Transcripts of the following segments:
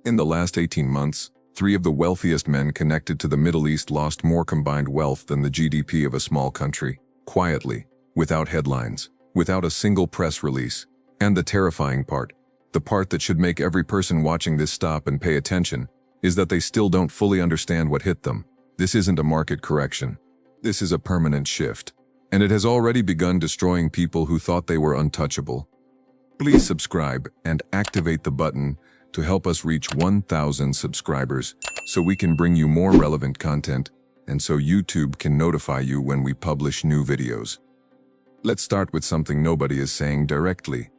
In the last 18 months, 3 of the wealthiest men connected to the Middle East lost more combined wealth than the GDP of a small country, quietly, without headlines, without a single press release. And the terrifying part, the part that should make every person watching this stop and pay attention, is that they still don't fully understand what hit them. This isn't a market correction. This is a permanent shift. And it has already begun destroying people who thought they were untouchable. Please subscribe and activate the button to help us reach 1,000 subscribers so we can bring you more relevant content and so YouTube can notify you when we publish new videos. Let's start with something nobody is saying directly.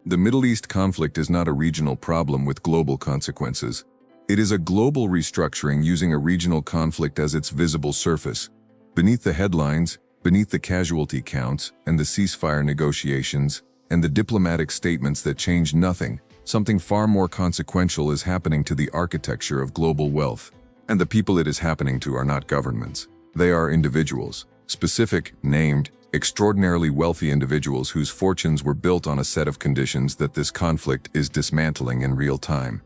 The Middle East conflict is not a regional problem with global consequences. It is a global restructuring using a regional conflict as its visible surface. Beneath the headlines, beneath the casualty counts and the ceasefire negotiations and the diplomatic statements that change nothing, something far more consequential is happening to the architecture of global wealth. And the people it is happening to are not governments. They are individuals, specific, named, extraordinarily wealthy individuals whose fortunes were built on a set of conditions that this conflict is dismantling in real time.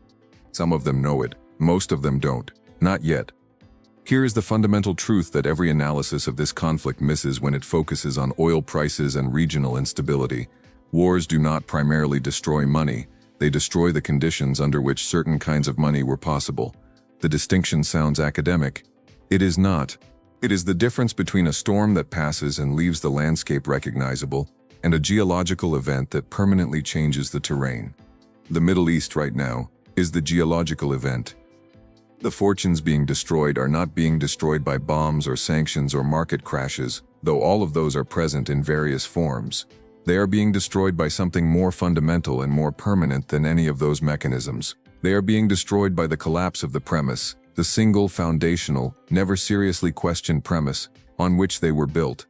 Some of them know it, most of them don't. Not yet. Here is the fundamental truth that every analysis of this conflict misses when it focuses on oil prices and regional instability. Wars do not primarily destroy money. They destroy the conditions under which certain kinds of money were possible. The distinction sounds academic. It is not. It is the difference between a storm that passes and leaves the landscape recognizable and a geological event that permanently changes the terrain. The Middle East right now is the geological event. The fortunes being destroyed are not being destroyed by bombs or sanctions or market crashes, though all of those are present in various forms. They are being destroyed by something more fundamental and more permanent than any of those mechanisms. They are being destroyed by the collapse of the premise, the single foundational, never seriously questioned premise on which they were built.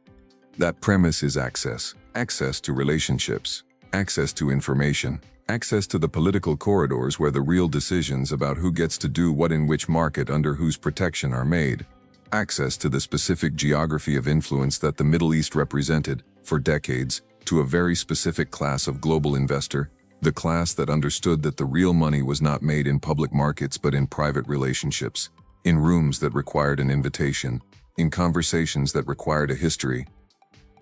That premise is access. Access to relationships. Access to information. Access to the political corridors where the real decisions about who gets to do what in which market under whose protection are made. Access to the specific geography of influence that the Middle East represented, for decades, to a very specific class of global investor, the class that understood that the real money was not made in public markets but in private relationships, in rooms that required an invitation, in conversations that required a history.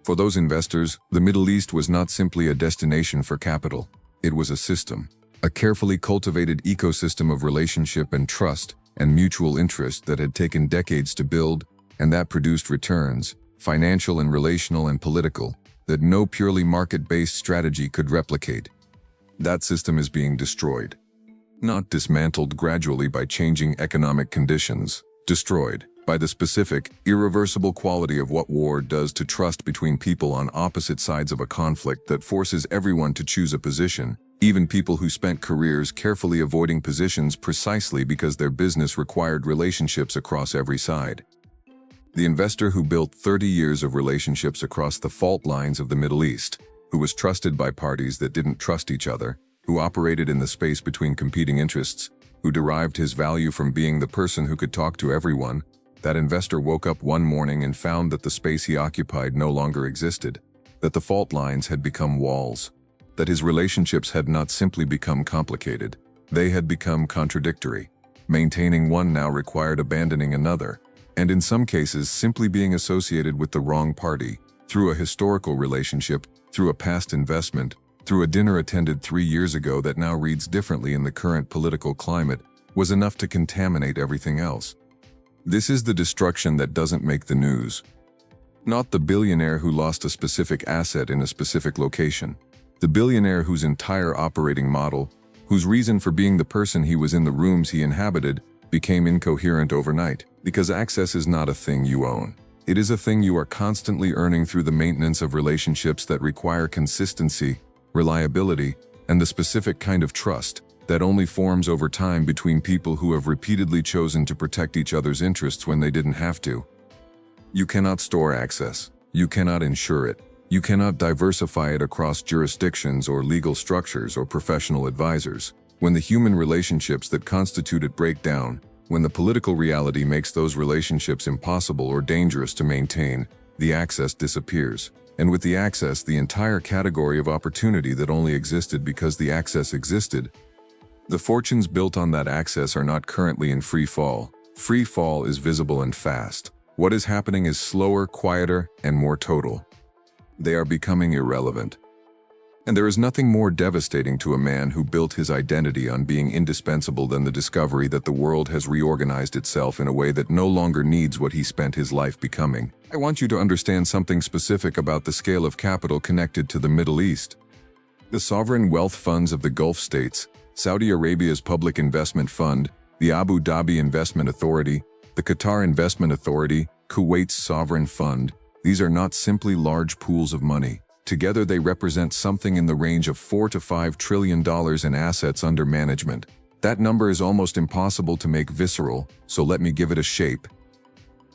For those investors, the Middle East was not simply a destination for capital. It was a system, a carefully cultivated ecosystem of relationship and trust and mutual interest that had taken decades to build and that produced returns, financial and relational and political, that no purely market-based strategy could replicate. That system is being destroyed. Not dismantled gradually by changing economic conditions, destroyed by the specific, irreversible quality of what war does to trust between people on opposite sides of a conflict that forces everyone to choose a position, even people who spent careers carefully avoiding positions precisely because their business required relationships across every side. The investor who built 30 years of relationships across the fault lines of the Middle East, who was trusted by parties that didn't trust each other, who operated in the space between competing interests, who derived his value from being the person who could talk to everyone, that investor woke up one morning and found that the space he occupied no longer existed, that the fault lines had become walls, that his relationships had not simply become complicated, they had become contradictory. Maintaining one now required abandoning another, and in some cases simply being associated with the wrong party, through a historical relationship, through a past investment, through a dinner attended 3 years ago that now reads differently in the current political climate, was enough to contaminate everything else. This is the destruction that doesn't make the news. Not the billionaire who lost a specific asset in a specific location. The billionaire whose entire operating model, whose reason for being the person he was in the rooms he inhabited, became incoherent overnight. Because access is not a thing you own. It is a thing you are constantly earning through the maintenance of relationships that require consistency, reliability, and the specific kind of trust that only forms over time between people who have repeatedly chosen to protect each other's interests when they didn't have to. You cannot store access. You cannot insure it. You cannot diversify it across jurisdictions or legal structures or professional advisors. When the human relationships that constitute it break down, when the political reality makes those relationships impossible or dangerous to maintain, the access disappears. And with the access, the entire category of opportunity that only existed because the access existed. The fortunes built on that access are not currently in free fall. Free fall is visible and fast. What is happening is slower, quieter, and more total. They are becoming irrelevant. And there is nothing more devastating to a man who built his identity on being indispensable than the discovery that the world has reorganized itself in a way that no longer needs what he spent his life becoming. I want you to understand something specific about the scale of capital connected to the Middle East. The sovereign wealth funds of the Gulf states, Saudi Arabia's Public Investment Fund, the Abu Dhabi Investment Authority, the Qatar Investment Authority, Kuwait's Sovereign Fund, these are not simply large pools of money. Together they represent something in the range of $4 to $5 trillion in assets under management. That number is almost impossible to make visceral, so let me give it a shape.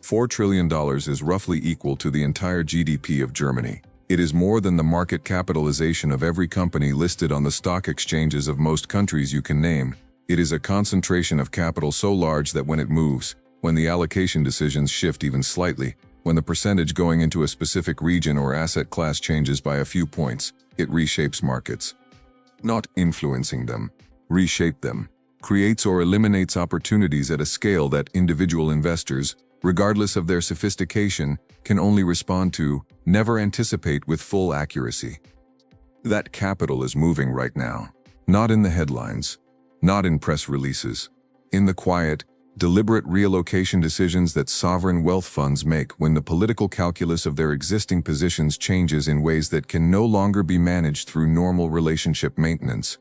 $4 trillion is roughly equal to the entire GDP of Germany. It is more than the market capitalization of every company listed on the stock exchanges of most countries you can name. It is a concentration of capital so large that when it moves, when the allocation decisions shift even slightly, when the percentage going into a specific region or asset class changes by a few points, it reshapes markets. Not influencing them, reshape them, creates or eliminates opportunities at a scale that individual investors, regardless of their sophistication, can only respond to, never anticipate with full accuracy. That capital is moving right now. Not in the headlines, not in press releases, in the quiet, deliberate reallocation decisions that sovereign wealth funds make when the political calculus of their existing positions changes in ways that can no longer be managed through normal relationship maintenance.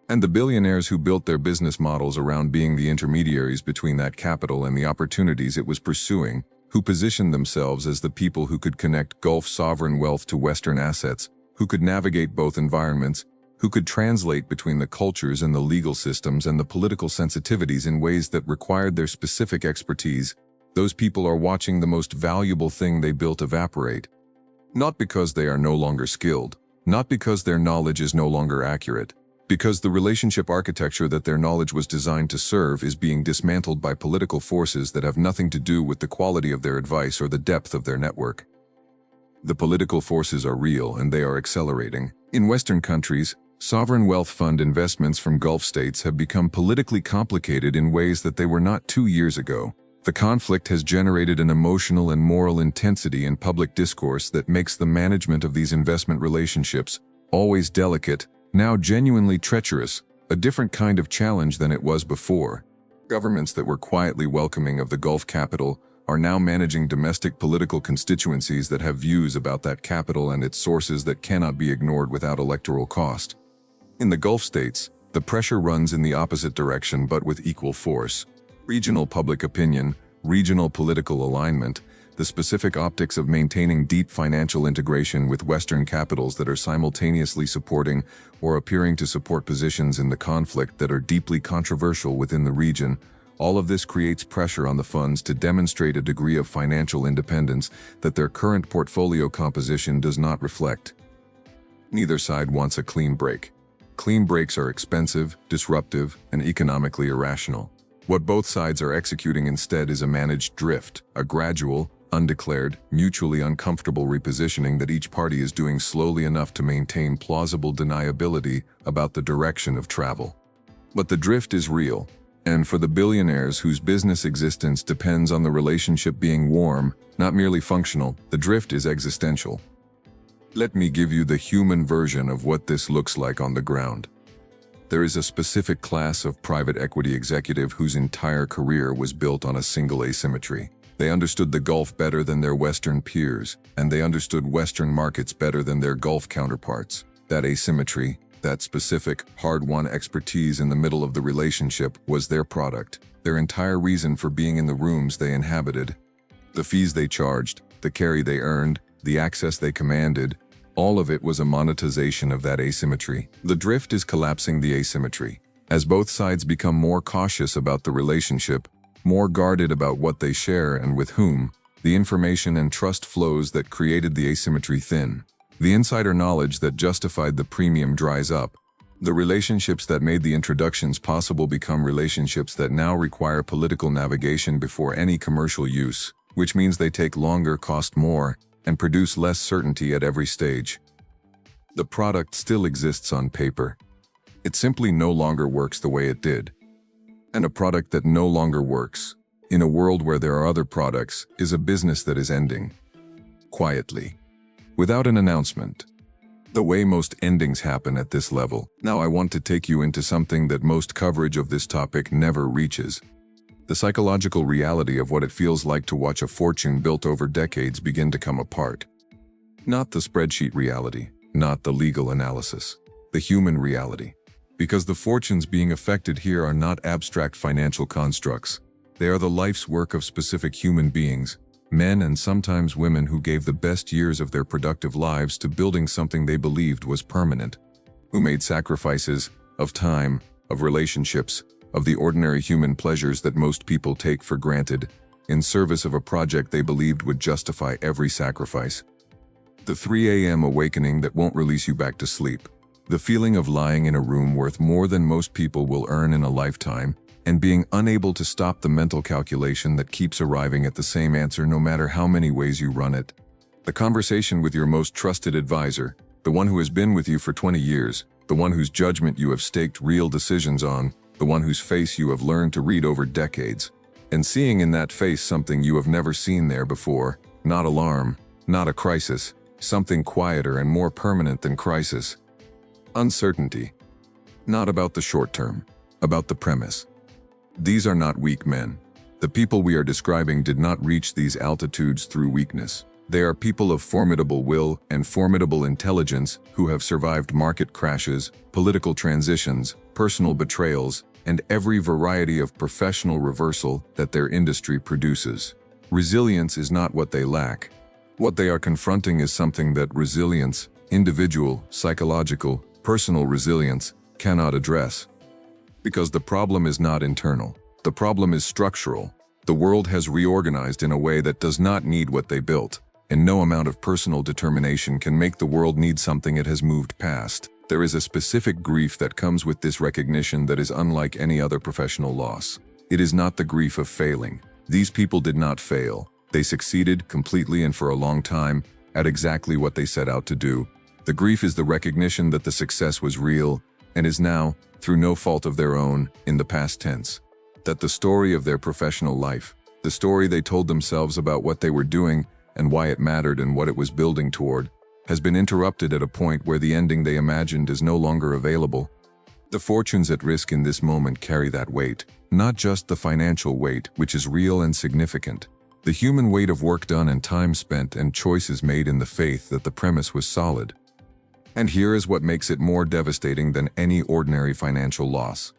And the billionaires who built their business models around being the intermediaries between that capital and the opportunities it was pursuing, who positioned themselves as the people who could connect Gulf sovereign wealth to Western assets, who could navigate both environments, who could translate between the cultures and the legal systems and the political sensitivities in ways that required their specific expertise, those people are watching the most valuable thing they built evaporate. Not because they are no longer skilled, not because their knowledge is no longer accurate, because the relationship architecture that their knowledge was designed to serve is being dismantled by political forces that have nothing to do with the quality of their advice or the depth of their network. The political forces are real and they are accelerating. In Western countries, sovereign wealth fund investments from Gulf states have become politically complicated in ways that they were not 2 years ago. The conflict has generated an emotional and moral intensity in public discourse that makes the management of these investment relationships, always delicate, now genuinely treacherous, a different kind of challenge than it was before. Governments that were quietly welcoming of the Gulf capital are now managing domestic political constituencies that have views about that capital and its sources that cannot be ignored without electoral cost. In the Gulf states, the pressure runs in the opposite direction but with equal force. Regional public opinion, regional political alignment, the specific optics of maintaining deep financial integration with Western capitals that are simultaneously supporting or appearing to support positions in the conflict that are deeply controversial within the region, all of this creates pressure on the funds to demonstrate a degree of financial independence that their current portfolio composition does not reflect. Neither side wants a clean break. Clean breaks are expensive, disruptive, and economically irrational. What both sides are executing instead is a managed drift, a gradual, undeclared, mutually uncomfortable repositioning that each party is doing slowly enough to maintain plausible deniability about the direction of travel. But the drift is real, and for the billionaires whose business existence depends on the relationship being warm, not merely functional, the drift is existential. Let me give you the human version of what this looks like on the ground. There is a specific class of private equity executive whose entire career was built on a single asymmetry. They understood the Gulf better than their Western peers, and they understood Western markets better than their Gulf counterparts. That asymmetry, that specific, hard-won expertise in the middle of the relationship was their product, their entire reason for being in the rooms they inhabited. The fees they charged, the carry they earned, the access they commanded, all of it was a monetization of that asymmetry. The drift is collapsing the asymmetry. As both sides become more cautious about the relationship, more guarded about what they share and with whom, the information and trust flows that created the asymmetry thin. The insider knowledge that justified the premium dries up. The relationships that made the introductions possible become relationships that now require political navigation before any commercial use, which means they take longer, cost more, and produce less certainty at every stage. The product still exists on paper. It simply no longer works the way it did. And a product that no longer works, in a world where there are other products, is a business that is ending. Quietly. Without an announcement. The way most endings happen at this level. Now I want to take you into something that most coverage of this topic never reaches. The psychological reality of what it feels like to watch a fortune built over decades begin to come apart. Not the spreadsheet reality, not the legal analysis, the human reality. Because the fortunes being affected here are not abstract financial constructs. They are the life's work of specific human beings, men and sometimes women who gave the best years of their productive lives to building something they believed was permanent, who made sacrifices of time, of relationships, of the ordinary human pleasures that most people take for granted, in service of a project they believed would justify every sacrifice. The 3 a.m. awakening that won't release you back to sleep. The feeling of lying in a room worth more than most people will earn in a lifetime, and being unable to stop the mental calculation that keeps arriving at the same answer no matter how many ways you run it. The conversation with your most trusted advisor, the one who has been with you for 20 years, the one whose judgment you have staked real decisions on, the one whose face you have learned to read over decades, and seeing in that face something you have never seen there before, not alarm, not a crisis, something quieter and more permanent than crisis. Uncertainty. Not about the short term, about the premise. These are not weak men. The people we are describing did not reach these altitudes through weakness. They are people of formidable will and formidable intelligence who have survived market crashes, political transitions, personal betrayals, and every variety of professional reversal that their industry produces. Resilience is not what they lack. What they are confronting is something that resilience, individual, psychological, personal resilience, cannot address. Because the problem is not internal. The problem is structural. The world has reorganized in a way that does not need what they built, and no amount of personal determination can make the world need something it has moved past. There is a specific grief that comes with this recognition that is unlike any other professional loss. It is not the grief of failing. These people did not fail. They succeeded completely and for a long time at exactly what they set out to do. The grief is the recognition that the success was real and is now, through no fault of their own, in the past tense. That the story of their professional life, the story they told themselves about what they were doing and why it mattered and what it was building toward, has been interrupted at a point where the ending they imagined is no longer available. The fortunes at risk in this moment carry that weight, not just the financial weight, which is real and significant. The human weight of work done and time spent and choices made in the faith that the premise was solid. And here is what makes it more devastating than any ordinary financial loss.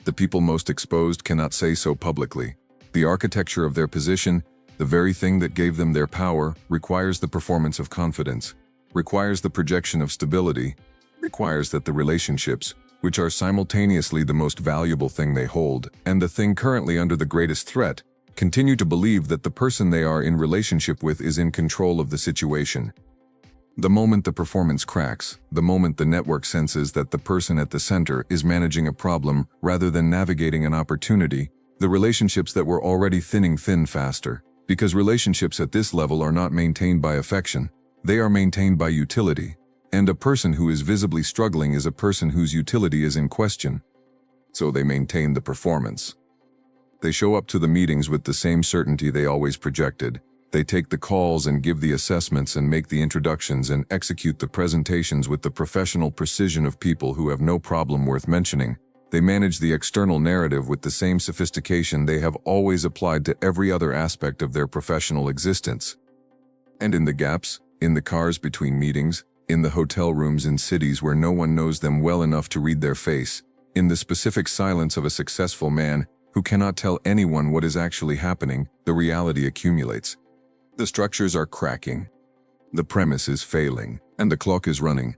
The people most exposed cannot say so publicly. The architecture of their position, the very thing that gave them their power, requires the performance of confidence, requires the projection of stability, requires that the relationships, which are simultaneously the most valuable thing they hold and the thing currently under the greatest threat, continue to believe that the person they are in relationship with is in control of the situation. The moment the performance cracks, the moment the network senses that the person at the center is managing a problem rather than navigating an opportunity, the relationships that were already thinning thin faster. Because relationships at this level are not maintained by affection, they are maintained by utility. And a person who is visibly struggling is a person whose utility is in question. So they maintain the performance. They show up to the meetings with the same certainty they always projected. They take the calls and give the assessments and make the introductions and execute the presentations with the professional precision of people who have no problem worth mentioning. They manage the external narrative with the same sophistication they have always applied to every other aspect of their professional existence. And in the gaps, in the cars between meetings, in the hotel rooms in cities where no one knows them well enough to read their face, in the specific silence of a successful man who cannot tell anyone what is actually happening, the reality accumulates. The structures are cracking. The premise is failing, and the clock is running.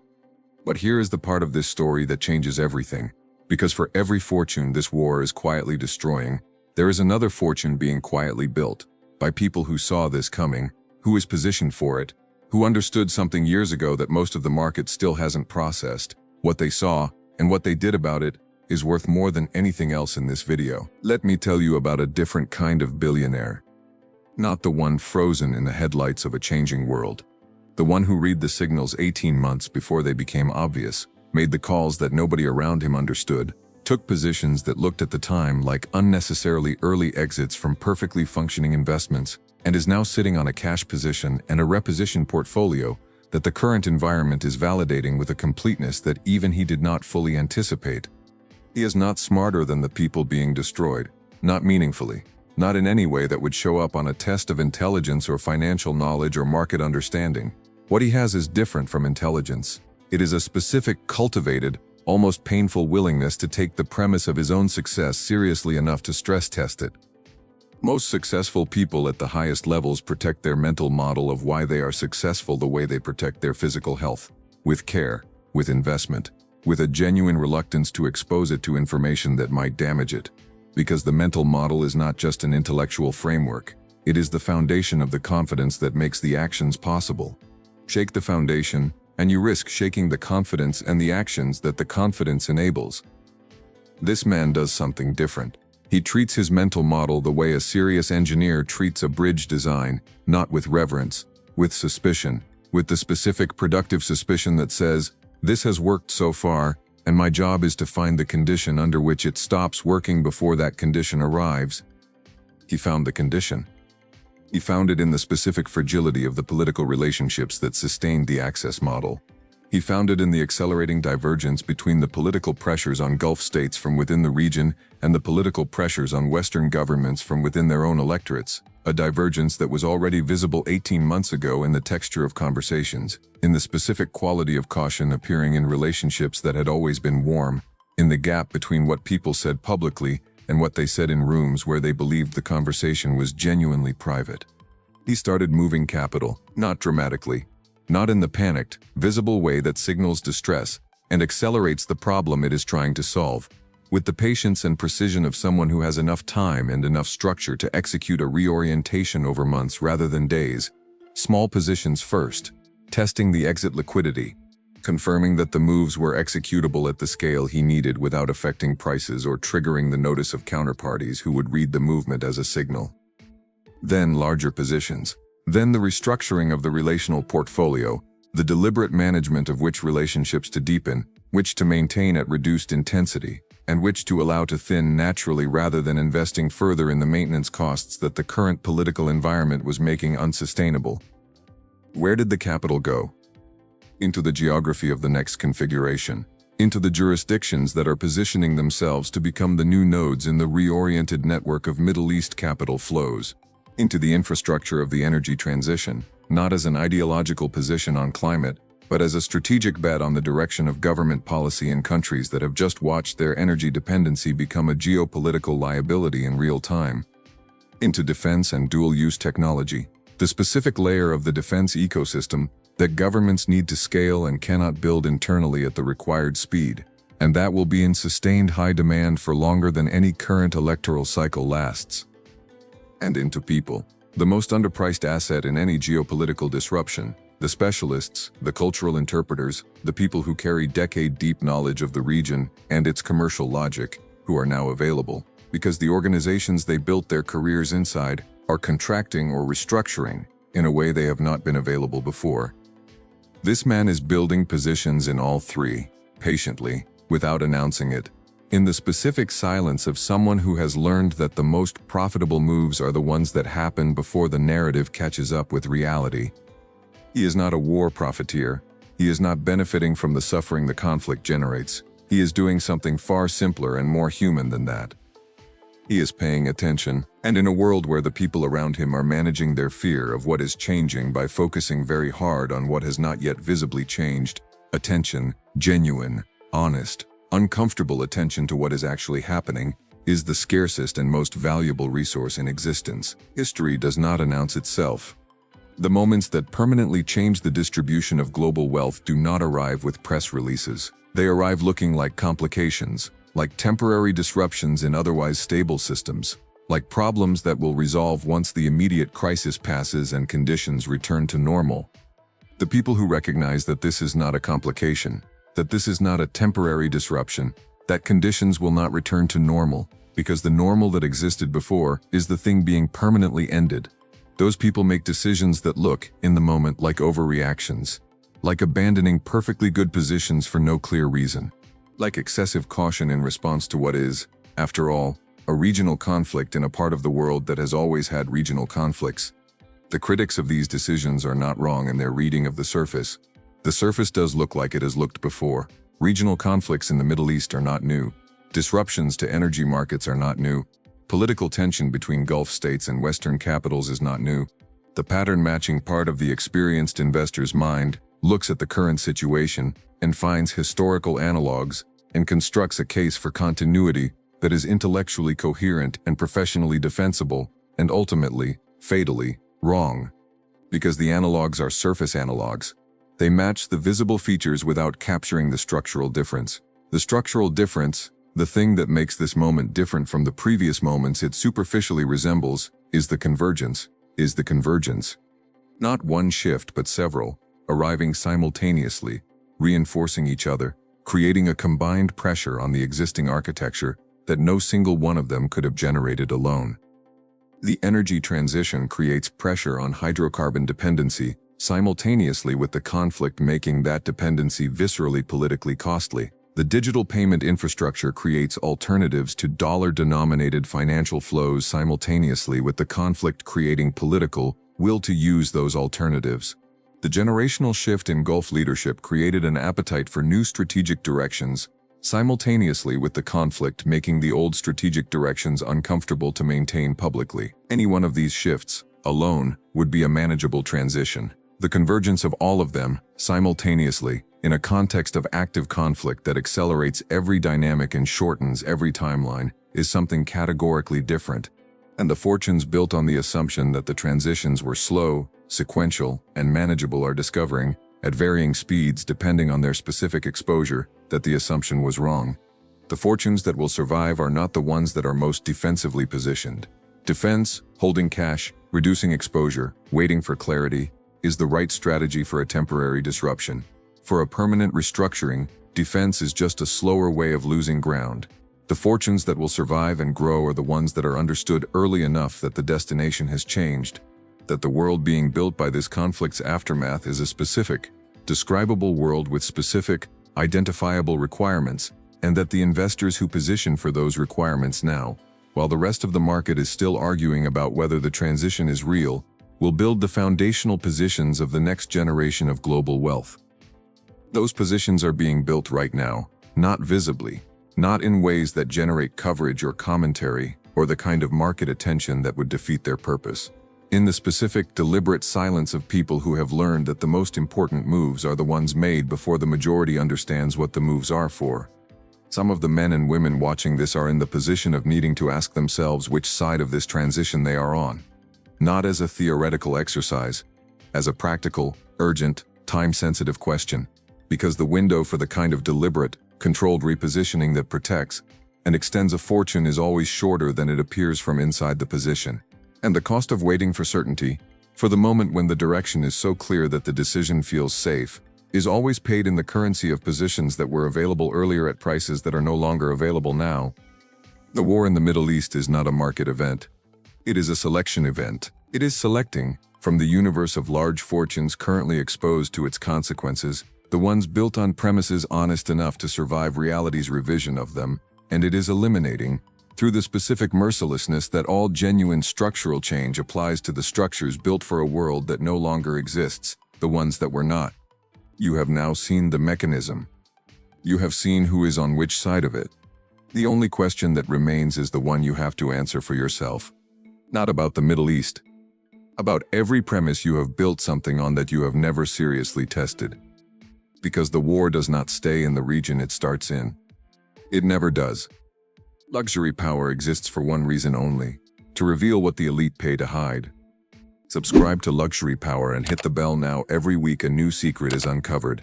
But here is the part of this story that changes everything. Because for every fortune this war is quietly destroying, there is another fortune being quietly built, by people who saw this coming, who is positioned for it, who understood something years ago that most of the market still hasn't processed. What they saw, and what they did about it, is worth more than anything else in this video. Let me tell you about a different kind of billionaire. Not the one frozen in the headlights of a changing world. The one who read the signals 18 months before they became obvious. made the calls that nobody around him understood, took positions that looked at the time like unnecessarily early exits from perfectly functioning investments, and is now sitting on a cash position and a reposition portfolio that the current environment is validating with a completeness that even he did not fully anticipate. He is not smarter than the people being destroyed, not meaningfully, not in any way that would show up on a test of intelligence or financial knowledge or market understanding. What he has is different from intelligence. It is a specific, cultivated, almost painful willingness to take the premise of his own success seriously enough to stress test it. Most successful people at the highest levels protect their mental model of why they are successful the way they protect their physical health, with care, with investment, with a genuine reluctance to expose it to information that might damage it. Because the mental model is not just an intellectual framework, it is the foundation of the confidence that makes the actions possible. Shake the foundation, and you risk shaking the confidence and the actions that the confidence enables. This man does something different. He treats his mental model the way a serious engineer treats a bridge design, not with reverence, with suspicion, with the specific productive suspicion that says, "This has worked so far, and my job is to find the condition under which it stops working before that condition arrives." He found the condition. He found it in the specific fragility of the political relationships that sustained the access model. He found it in the accelerating divergence between the political pressures on Gulf states from within the region and the political pressures on Western governments from within their own electorates, a divergence that was already visible 18 months ago in the texture of conversations, in the specific quality of caution appearing in relationships that had always been warm, in the gap between what people said publicly and what they said in rooms where they believed the conversation was genuinely private. He started moving capital, not dramatically, not in the panicked, visible way that signals distress and accelerates the problem it is trying to solve, with the patience and precision of someone who has enough time and enough structure to execute a reorientation over months rather than days. Small positions first, testing the exit liquidity, confirming that the moves were executable at the scale he needed without affecting prices or triggering the notice of counterparties who would read the movement as a signal. Then larger positions. Then the restructuring of the relational portfolio, the deliberate management of which relationships to deepen, which to maintain at reduced intensity, and which to allow to thin naturally rather than investing further in the maintenance costs that the current political environment was making unsustainable. Where did the capital go? Into the geography of the next configuration, into the jurisdictions that are positioning themselves to become the new nodes in the reoriented network of Middle East capital flows, into the infrastructure of the energy transition, not as an ideological position on climate, but as a strategic bet on the direction of government policy in countries that have just watched their energy dependency become a geopolitical liability in real time. Into defense and dual-use technology, the specific layer of the defense ecosystem that governments need to scale and cannot build internally at the required speed, and that will be in sustained high demand for longer than any current electoral cycle lasts. And into people, the most underpriced asset in any geopolitical disruption, the specialists, the cultural interpreters, the people who carry decade-deep knowledge of the region and its commercial logic, who are now available, because the organizations they built their careers inside are contracting or restructuring in a way they have not been available before. This man is building positions in all three, patiently, without announcing it, in the specific silence of someone who has learned that the most profitable moves are the ones that happen before the narrative catches up with reality. He is not a war profiteer. He is not benefiting from the suffering the conflict generates. He is doing something far simpler and more human than that. He is paying attention, and in a world where the people around him are managing their fear of what is changing by focusing very hard on what has not yet visibly changed, attention, genuine, honest, uncomfortable attention to what is actually happening, is the scarcest and most valuable resource in existence. History does not announce itself. The moments that permanently change the distribution of global wealth do not arrive with press releases. They arrive looking like complications, like temporary disruptions in otherwise stable systems, like problems that will resolve once the immediate crisis passes and conditions return to normal. The people who recognize that this is not a complication, that this is not a temporary disruption, that conditions will not return to normal, because the normal that existed before is the thing being permanently ended. Those people make decisions that look, in the moment, like overreactions. like abandoning perfectly good positions for no clear reason, like excessive caution in response to what is, after all, a regional conflict in a part of the world that has always had regional conflicts. The critics of these decisions are not wrong in their reading of the surface. The surface does look like it has looked before. Regional conflicts in the Middle East are not new. Disruptions to energy markets are not new. Political tension between Gulf states and Western capitals is not new. The pattern-matching part of the experienced investor's mind looks at the current situation and finds historical analogs and constructs a case for continuity that is intellectually coherent and professionally defensible, and ultimately, fatally, wrong. Because the analogs are surface analogs. They match the visible features without capturing the structural difference. The structural difference, the thing that makes this moment different from the previous moments it superficially resembles, is the convergence. Not one shift but several, arriving simultaneously, reinforcing each other, creating a combined pressure on the existing architecture that no single one of them could have generated alone. The energy transition creates pressure on hydrocarbon dependency, simultaneously with the conflict making that dependency viscerally politically costly. The digital payment infrastructure creates alternatives to dollar-denominated financial flows simultaneously with the conflict creating political will to use those alternatives. The generational shift in Gulf leadership created an appetite for new strategic directions, simultaneously with the conflict making the old strategic directions uncomfortable to maintain publicly. Any one of these shifts, alone, would be a manageable transition. The convergence of all of them, simultaneously, in a context of active conflict that accelerates every dynamic and shortens every timeline, is something categorically different. And the fortunes built on the assumption that the transitions were slow, sequential, and manageable are discovering, at varying speeds depending on their specific exposure, that the assumption was wrong. The fortunes that will survive are not the ones that are most defensively positioned. Defense, holding cash, reducing exposure, waiting for clarity, is the right strategy for a temporary disruption. For a permanent restructuring, defense is just a slower way of losing ground. The fortunes that will survive and grow are the ones that are understood early enough that the destination has changed, that the world being built by this conflict's aftermath is a specific, describable world with specific, identifiable requirements, and that the investors who position for those requirements now, while the rest of the market is still arguing about whether the transition is real, will build the foundational positions of the next generation of global wealth. Those positions are being built right now, not visibly, not in ways that generate coverage or commentary, or the kind of market attention that would defeat their purpose. In the specific, deliberate silence of people who have learned that the most important moves are the ones made before the majority understands what the moves are for. Some of the men and women watching this are in the position of needing to ask themselves which side of this transition they are on. Not as a theoretical exercise, as a practical, urgent, time-sensitive question, because the window for the kind of deliberate, controlled repositioning that protects and extends a fortune is always shorter than it appears from inside the position. And the cost of waiting for certainty, for the moment when the direction is so clear that the decision feels safe, is always paid in the currency of positions that were available earlier at prices that are no longer available now. The war in the Middle East is not a market event. It is a selection event. It is selecting, from the universe of large fortunes currently exposed to its consequences, the ones built on premises honest enough to survive reality's revision of them, and it is eliminating, through the specific mercilessness that all genuine structural change applies to the structures built for a world that no longer exists, the ones that were not. You have now seen the mechanism. You have seen who is on which side of it. The only question that remains is the one you have to answer for yourself. Not about the Middle East. About every premise you have built something on that you have never seriously tested. Because the war does not stay in the region it starts in. It never does. Luxury power exists for one reason only, to reveal what the elite pay to hide. Subscribe to Luxury Power and hit the bell now. Every week a new secret is uncovered.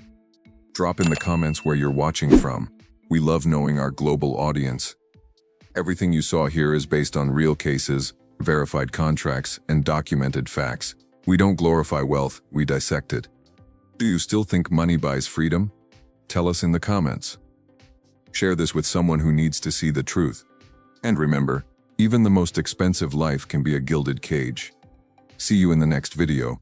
Drop in the comments where you're watching from. We love knowing our global audience. Everything you saw here is based on real cases, verified contracts, and documented facts. We don't glorify wealth, we dissect it. Do you still think money buys freedom? Tell us in the comments. Share this with someone who needs to see the truth. And remember, even the most expensive life can be a gilded cage. See you in the next video.